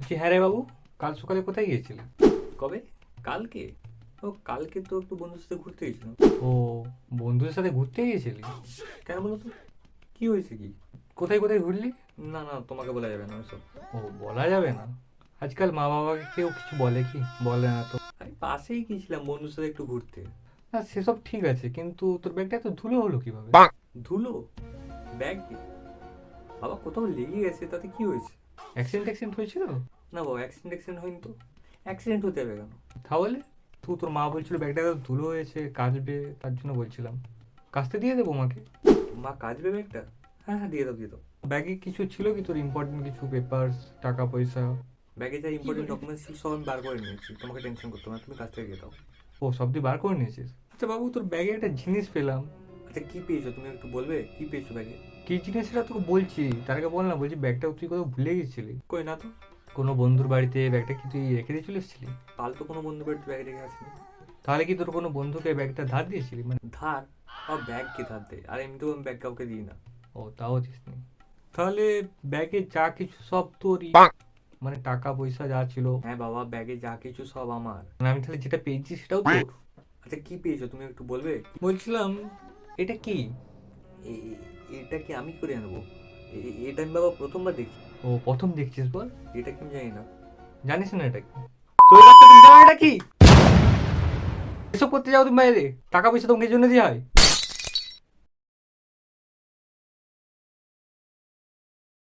বলছি হ্যাঁ রে বাবু, কাল সকালে কোথায় গিয়েছিলে? কবে? কালকে? ও কালকে তো একটু বন্ধুর সাথে ঘুরতে গেছিলাম। ও, বন্ধুদের সাথে ঘুরতে গিয়েছিলি? কেন বলো তো, কি হয়েছে কি? কোথায় কোথায় ঘুরলি? না না, তোমাকে বলা যাবে না ওসব। ও, বলা যাবে না? আজকাল মা বাবাকে কেউ কিছু বলে কি? বলে না তো। আমি পাশেই গেছিলাম বন্ধুর সাথে একটু ঘুরতে। না সেসব ঠিক আছে, কিন্তু তোর ব্যাগটা এত ধুলো হলো কিভাবে? ধুলো? ব্যাগে? বাবা কোথাও লেগে গেছে, তাতে কি হয়েছে? অ্যাক্সিডেন্ট ট্যাক্সিডেন্ট হয়েছিল? না বাবা, অ্যাক্সিডেন্ট হয়নি তো। অ্যাক্সিডেন্ট হতে হবে কেন? তাহলে তুই, তোর মা বলছিল ব্যাগটা এত ধুলো হয়েছে কাচবে, তার জন্য বলছিলাম। কাচতে দিয়ে দেবো মাকে? মা কাচবে ব্যাগটা? হ্যাঁ হ্যাঁ, দিয়ে দাও দিয়ে দাও। ব্যাগে কিছু ছিল কি তোর ইম্পর্টেন্ট কিছু পেপারস, টাকা পয়সা? ব্যাগে যা ইম্পর্টেন্ট ডকুমেন্টস ছিল সব আমি বার করে নিয়েছি, তোমাকে টেনশন করতে হবে না, তুমি কাছ থেকে দিয়ে দাও। ও, সব তুই বার করে নিয়েছিস? আচ্ছা বাবু, তোর ব্যাগে একটা জিনিস পেলাম। আচ্ছা কি পেয়েছো তুমি একটু বলবে, কি পেয়েছো ব্যাগে? কি জিনিস সেটা তোকে বলছি, তার আগে বল না। বলছি ব্যাগটা তুই কোথাও ভুলে গেছিলি? কই না তো। কোনো বন্ধুর বাড়িতে ব্যাগটা কি তুই রেখে দিয়ে চলে এসেছিলি? কাল তো কোনো বন্ধু বাড়িতে ব্যাগ রেখে আসিনি। তাহলে কি তোর কোনো বন্ধুকে ব্যাগটা ধার দিয়েছিলি মানে? ধার? ব্যাগ কে ধার দেয়? আর এমনিতেও আমি ব্যাগ কাউকে দিই না। ও, তাও দিসনি? তাহলে ব্যাগে যা কিছু সব তোরই, মানে টাকা পয়সা যা ছিল? হ্যাঁ বাবা, ব্যাগে যা কিছু সব আমার। মানে আমি তাহলে যেটা পেয়েছি সেটাও তোর? আচ্ছা কি পেয়েছো তুমি একটু বলবে? বলছিলাম, এটা কি? এটা কি আমি করে আনবো? এটা আমি বাবা প্রথমবার দেখছি। ও, প্রথম দেখছিস বল? এটা কি আমি জানি না। জানিস না এটা কি? শরীর রাখতে তুমি জানো এটা কি? এসব করতে যাও তুমি বাইরে? টাকা পয়সা তোমাকে এই জন্য দেওয়া হয়?